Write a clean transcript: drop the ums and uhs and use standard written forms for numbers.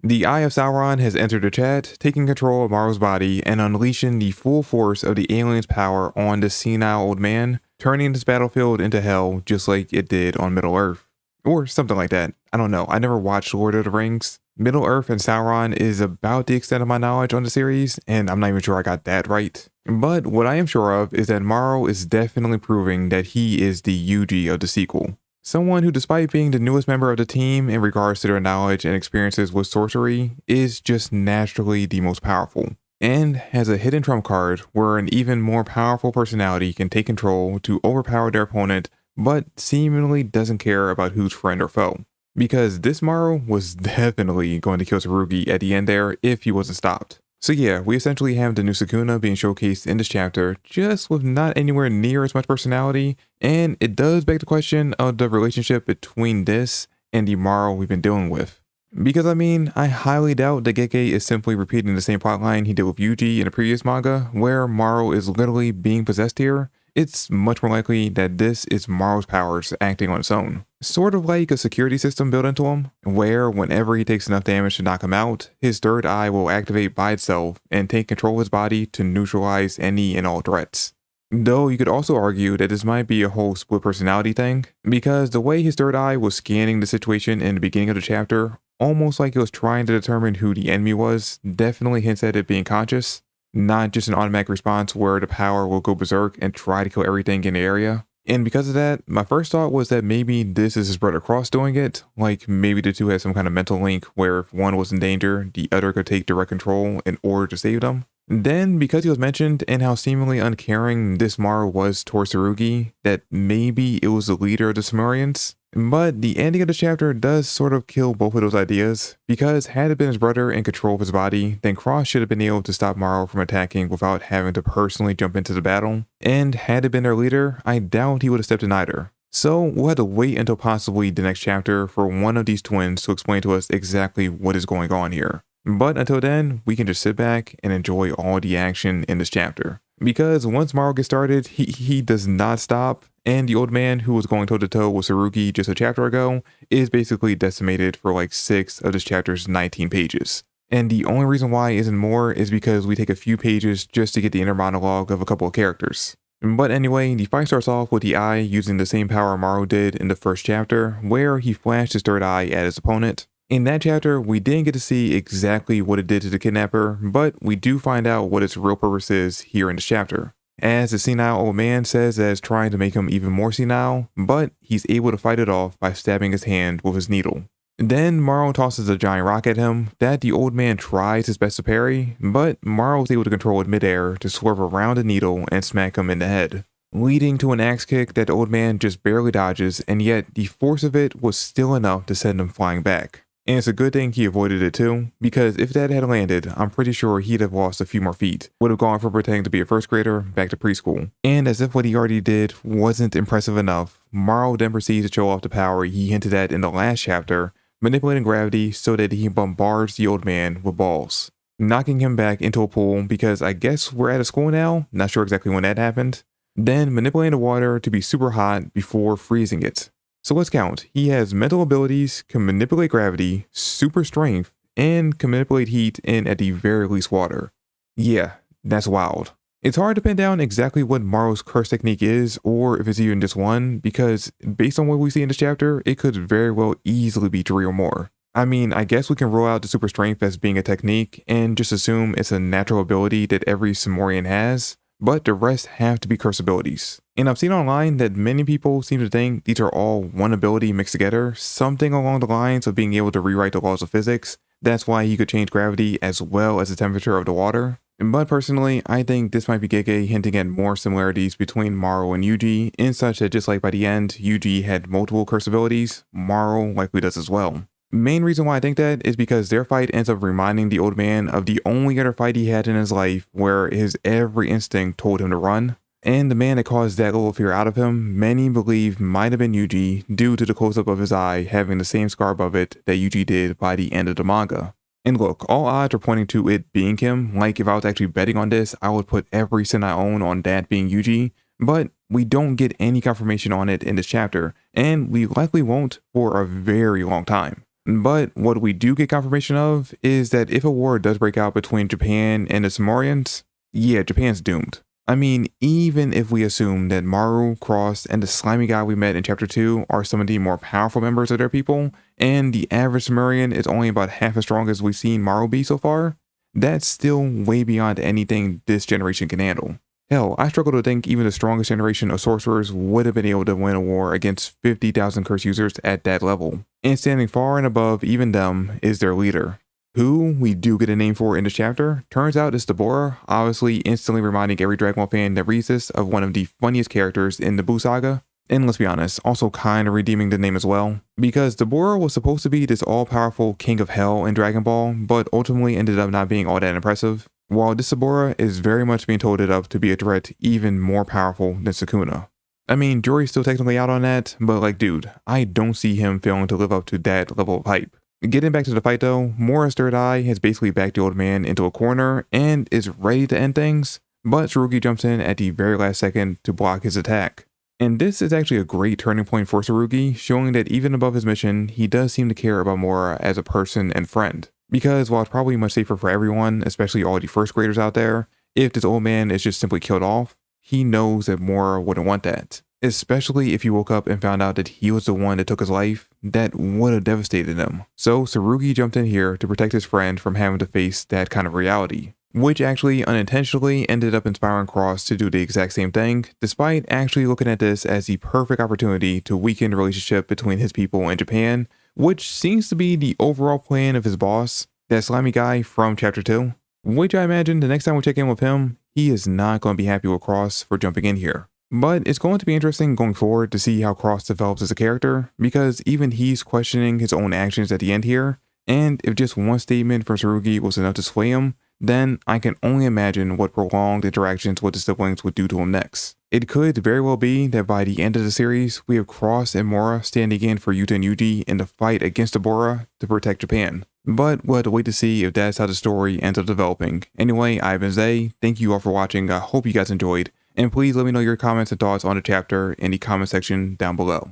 The Eye of Sauron has entered the chat, taking control of Maru's body and unleashing the full force of the alien's power on the senile old man, turning this battlefield into hell just like it did on Middle-earth. Or something like that. I don't know. I never watched Lord of the Rings. Middle-earth and Sauron is about the extent of my knowledge on the series, and I'm not even sure I got that right. But what I am sure of is that Maru is definitely proving that he is the Yuji of the sequel. Someone who, despite being the newest member of the team in regards to their knowledge and experiences with sorcery, is just naturally the most powerful, and has a hidden trump card where an even more powerful personality can take control to overpower their opponent, but seemingly doesn't care about who's friend or foe. Because this Maru was definitely going to kill Tsurugi at the end there if he wasn't stopped. So yeah, we essentially have the new Sukuna being showcased in this chapter, just with not anywhere near as much personality, and it does beg the question of the relationship between this and the Maru we've been dealing with. Because I mean, I highly doubt that JJK is simply repeating the same plotline he did with Yuji in the previous manga, where Maru is literally being possessed here. It's much more likely that this is Maru's powers acting on its own. Sort of like a security system built into him, where whenever he takes enough damage to knock him out, his third eye will activate by itself and take control of his body to neutralize any and all threats. Though you could also argue that this might be a whole split personality thing, because the way his third eye was scanning the situation in the beginning of the chapter, almost like it was trying to determine who the enemy was, definitely hints at it being conscious. Not just an automatic response where the power will go berserk and try to kill everything in the area. And because of that, my first thought was that maybe this is his brother Cross doing it, like maybe the two had some kind of mental link where if one was in danger, the other could take direct control in order to save them. Then, because he was mentioned and how seemingly uncaring this Maru was towards Tsurugi, that maybe it was the leader of the Simurians. But the ending of the chapter does sort of kill both of those ideas, because had it been his brother in control of his body, then Cross should have been able to stop Maru from attacking without having to personally jump into the battle. And had it been their leader, I doubt he would have stepped in either. So we'll have to wait until possibly the next chapter for one of these twins to explain to us exactly what is going on here. But until then, we can just sit back and enjoy all the action in this chapter. Because once Maru gets started, he does not stop, and the old man who was going toe-to-toe with Tsurugi just a chapter ago is basically decimated for like 6 of this chapter's 19 pages. And the only reason why isn't more is because we take a few pages just to get the inner monologue of a couple of characters. But anyway, the fight starts off with the eye using the same power Maru did in the first chapter, where he flashed his third eye at his opponent. In that chapter, we didn't get to see exactly what it did to the kidnapper, but we do find out what its real purpose is here in this chapter. As the senile old man says that it's trying to make him even more senile, but he's able to fight it off by stabbing his hand with his needle. Then Maru tosses a giant rock at him that the old man tries his best to parry, but Maru is able to control it midair to swerve around the needle and smack him in the head, leading to an axe kick that the old man just barely dodges, and yet the force of it was still enough to send him flying back. And it's a good thing he avoided it too, because if that had landed, I'm pretty sure he'd have lost a few more feet, would have gone from pretending to be a first grader back to preschool. And as if what he already did wasn't impressive enough, Maru then proceeds to show off the power he hinted at in the last chapter, manipulating gravity so that he bombards the old man with balls, knocking him back into a pool because I guess we're at a school now, not sure exactly when that happened. Then manipulating the water to be super hot before freezing it. So let's count. He has mental abilities, can manipulate gravity, super strength, and can manipulate heat and at the very least water. Yeah, that's wild. It's hard to pin down exactly what Maru's curse technique is, or if it's even just one, because based on what we see in this chapter, it could very well easily be 3 or more. I mean, I guess we can rule out the super strength as being a technique, and just assume it's a natural ability that every Simurian has, but the rest have to be curse abilities. And I've seen online that many people seem to think these are all one ability mixed together, something along the lines of being able to rewrite the laws of physics. That's why he could change gravity as well as the temperature of the water. But personally, I think this might be JJK hinting at more similarities between Maru and Yuji, in such that just like by the end, Yuji had multiple curse abilities, Maru likely does as well. Main reason why I think that is because their fight ends up reminding the old man of the only other fight he had in his life where his every instinct told him to run. And the man that caused that little fear out of him, many believe might have been Yuji due to the close-up of his eye having the same scar above it that Yuji did by the end of the manga. And look, all odds are pointing to it being him. Like if I was actually betting on this, I would put every cent I own on that being Yuji. But we don't get any confirmation on it in this chapter, and we likely won't for a very long time. But what we do get confirmation of is that if a war does break out between Japan and the Simurians, yeah, Japan's doomed. I mean, even if we assume that Maru, Cross, and the slimy guy we met in chapter 2 are some of the more powerful members of their people, and the average Simurian is only about half as strong as we've seen Maru be so far, that's still way beyond anything this generation can handle. Hell, I struggle to think even the strongest generation of sorcerers would have been able to win a war against 50,000 curse users at that level. And standing far and above even them is their leader, who we do get a name for in this chapter. Turns out it's Deborah, obviously instantly reminding every Dragon Ball fan that reads this of one of the funniest characters in the Buu saga. And let's be honest, also kind of redeeming the name as well, because Deborah was supposed to be this all-powerful king of hell in Dragon Ball, but ultimately ended up not being all that impressive, while this Deborah is very much being toted up to be a threat even more powerful than Sukuna. I mean, Jory's still technically out on that, but like dude, I don't see him failing to live up to that level of hype. Getting back to the fight though, Mora's third eye has basically backed the old man into a corner and is ready to end things, but Tsurugi jumps in at the very last second to block his attack. And this is actually a great turning point for Tsurugi, showing that even above his mission, he does seem to care about Mora as a person and friend. Because while it's probably much safer for everyone, especially all the first graders out there, if this old man is just simply killed off, he knows that Mora wouldn't want that. Especially if he woke up and found out that he was the one that took his life, that would have devastated him. So Tsurugi jumped in here to protect his friend from having to face that kind of reality, which actually unintentionally ended up inspiring Cross to do the exact same thing, despite actually looking at this as the perfect opportunity to weaken the relationship between his people and Japan, which seems to be the overall plan of his boss, that slimy guy from chapter 2, which I imagine the next time we check in with him, he is not going to be happy with Cross for jumping in here. But it's going to be interesting going forward to see how Cross develops as a character, because even he's questioning his own actions at the end here, and if just one statement from Tsurugi was enough to sway him, then I can only imagine what prolonged interactions with the siblings would do to him next. It could very well be that by the end of the series, we have Cross and Mora standing in for Yuta and Yuji in the fight against Deborah to protect Japan. But we'll have to wait to see if that's how the story ends up developing. Anyway, I've been Zay, thank you all for watching, I hope you guys enjoyed, and please let me know your comments and thoughts on the chapter in the comment section down below.